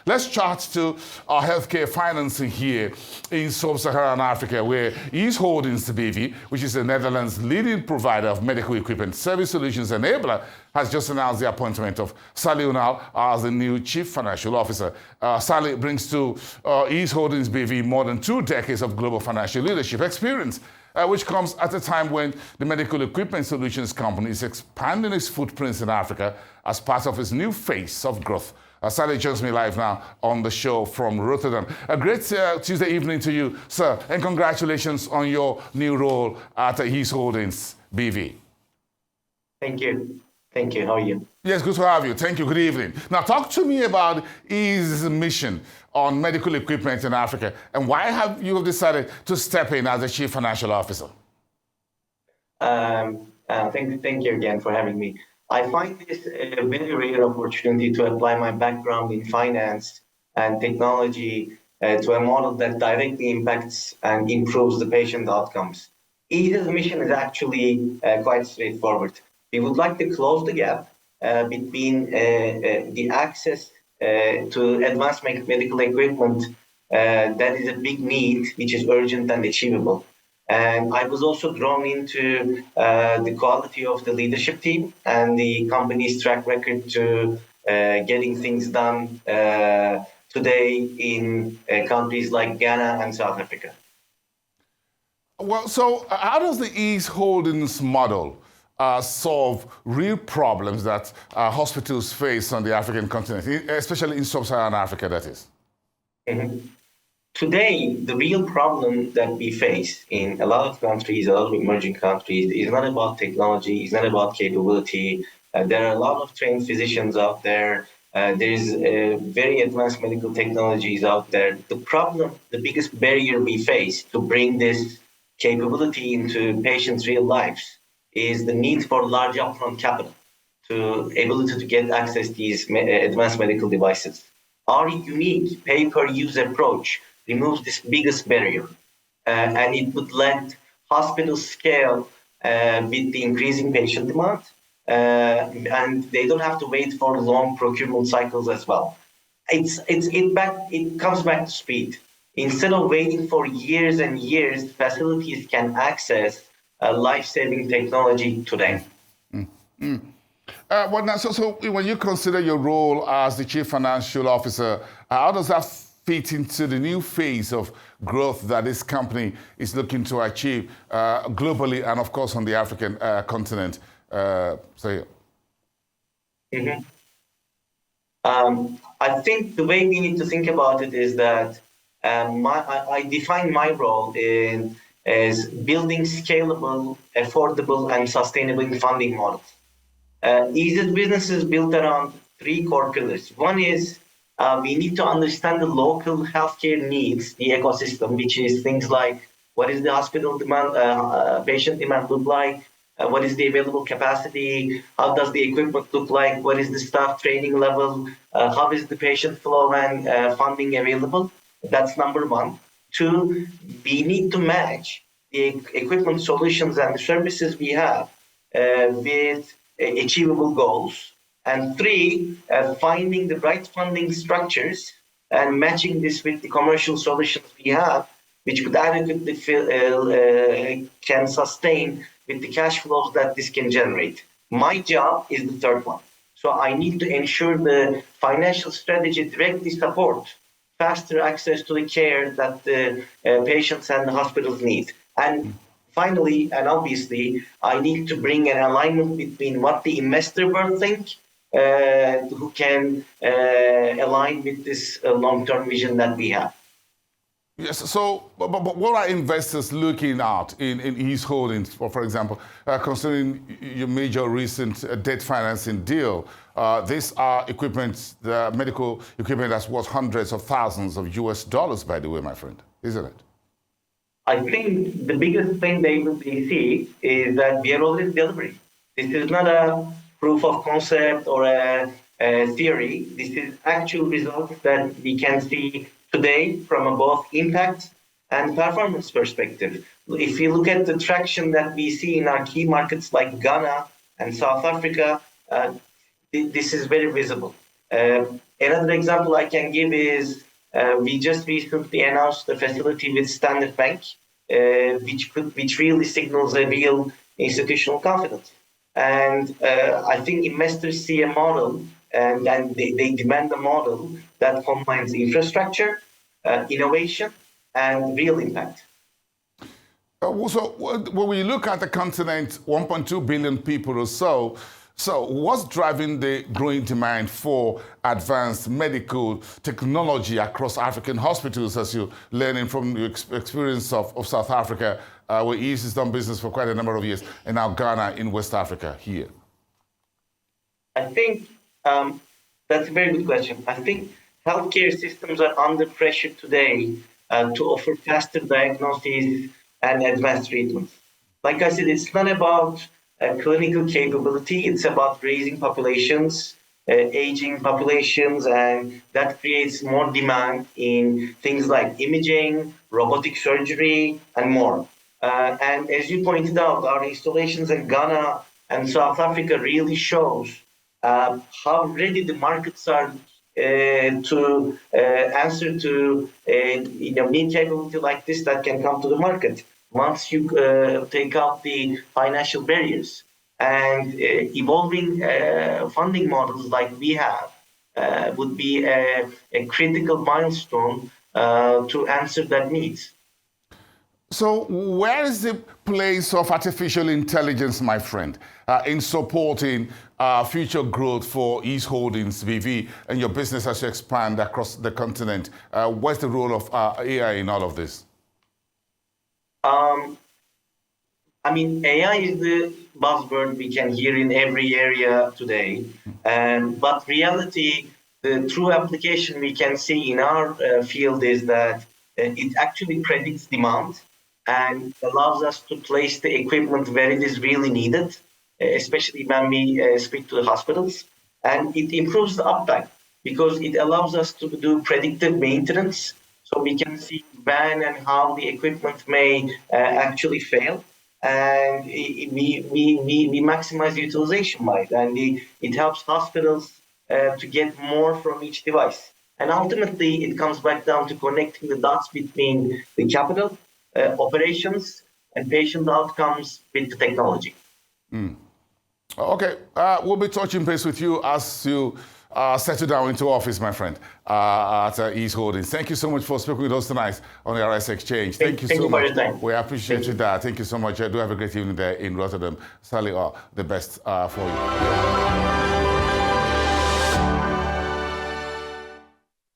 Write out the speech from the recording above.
Let's chart to our healthcare financing here in sub-Saharan Africa, where Ease Holdings BV, which is the Netherlands' leading provider of medical equipment service solutions enabler, has just announced the appointment of Sali Unal as the new Chief Financial Officer. Sali brings to Ease Holdings BV more than 2 decades of global financial leadership experience, which comes at a time when the medical equipment solutions company is expanding its footprints in Africa as part of its new phase of growth. Sali joins me live now on the show from Rotterdam. A great Tuesday evening to you, sir, and congratulations on your new role at Ease Holdings BV. Thank you. Thank you. How are you? Yes, good to have you. Thank you. Good evening. Now, talk to me about Ease's mission on medical equipment in Africa, and why have you decided to step in as a Chief Financial Officer? Thank you again for having me. I find this a very rare opportunity to apply my background in finance and technology to a model that directly impacts and improves the patient outcomes. Ease's mission is actually quite straightforward. We would like to close the gap between the access to advanced medical equipment that is a big need, which is urgent and achievable. And I was also drawn into the quality of the leadership team and the company's track record to getting things done today in countries like Ghana and South Africa. Well, so how does the Ease Holdings model solve real problems that hospitals face on the African continent, especially in sub-Saharan Africa, that is? Mm-hmm. Today, the real problem that we face in a lot of countries, a lot of emerging countries, is not about technology, it's not about capability. There are a lot of trained physicians out there. There's very advanced medical technologies out there. The problem, the biggest barrier we face to bring this capability into patients' real lives is the need for large upfront capital to ability to get access to these advanced medical devices. Our unique pay-per-use approach removes this biggest barrier, and it would let hospitals scale with the increasing patient demand, and they don't have to wait for long procurement cycles as well. It comes back to speed. Instead of waiting for years and years, facilities can access life-saving technology today. Well, now, so when you consider your role as the Chief Financial Officer, how does that fit into the new phase of growth that this company is looking to achieve globally and, of course, on the African continent? Mm-hmm. I think the way we need to think about it is that I define my role as building scalable, affordable, and sustainable funding models. Ease's business is built around 3 core pillars. One is we need to understand the local healthcare needs, the ecosystem, which is things like what is the hospital demand, patient demand look like, what is the available capacity, how does the equipment look like, what is the staff training level, how is the patient flow and funding available. That's number 1. 2, we need to match the equipment solutions and the services we have with achievable goals. And 3, finding the right funding structures and matching this with the commercial solutions we have, which could adequately can sustain with the cash flows that this can generate. My job is the 3rd one. So I need to ensure the financial strategy directly supports faster access to the care that the patients and the hospitals need. And finally, and obviously, I need to bring an alignment between what the investor will think, who can align with this long-term vision that we have. Yes, so but what are investors looking at in Ease Holdings, for example, considering your major recent debt financing deal? These are equipment, the medical equipment that's worth hundreds of thousands of US dollars, by the way, my friend, isn't it? I think the biggest thing they see is that we are already delivering. This is not a proof of concept or a theory. This is actual results that we can see today from both impact and performance perspective. If you look at the traction that we see in our key markets like Ghana and South Africa, this is very visible. Another example I can give is we just recently announced a facility with Standard Bank, which really signals a real institutional confidence. And I think investors see a model and then they demand a model that combines infrastructure, innovation, and real impact. So when we look at the continent, 1.2 billion people or so, so what's driving the growing demand for advanced medical technology across African hospitals, as you're learning from your experience of South Africa, where East has done business for quite a number of years, and now Ghana in West Africa here? I think that's a very good question. I think healthcare systems are under pressure today to offer faster diagnoses and advanced treatments. Like I said, it's not about clinical capability, it's about raising populations, aging populations, and that creates more demand in things like imaging, robotic surgery, and more. And as you pointed out, our installations in Ghana and South Africa really shows how ready the markets are to answer to new capability like this that can come to the market once you take out the financial barriers. And evolving funding models like we have would be a critical milestone to answer that needs. So where is the place of artificial intelligence, my friend, in supporting future growth for East Holdings, BV, and your business as you expand across the continent? What's the role of AI in all of this? I mean, AI is the buzzword we can hear in every area today. But reality, the true application we can see in our field is that it actually predicts demand and allows us to place the equipment where it is really needed, especially when we speak to the hospitals. And it improves the uptime because it allows us to do predictive maintenance so we can see when and how the equipment may actually fail. And we maximize utilization by it. And it helps hospitals to get more from each device. And ultimately, it comes back down to connecting the dots between the capital, operations, and patient outcomes with the technology. Okay, we'll be touching base with you as you settle down into office, my friend, at East Holdings. Thank you so much for speaking with us tonight on the RS Exchange. Thank you so much. We appreciate that. Thank you so much. Do have a great evening there in Rotterdam. Sali, the best for you.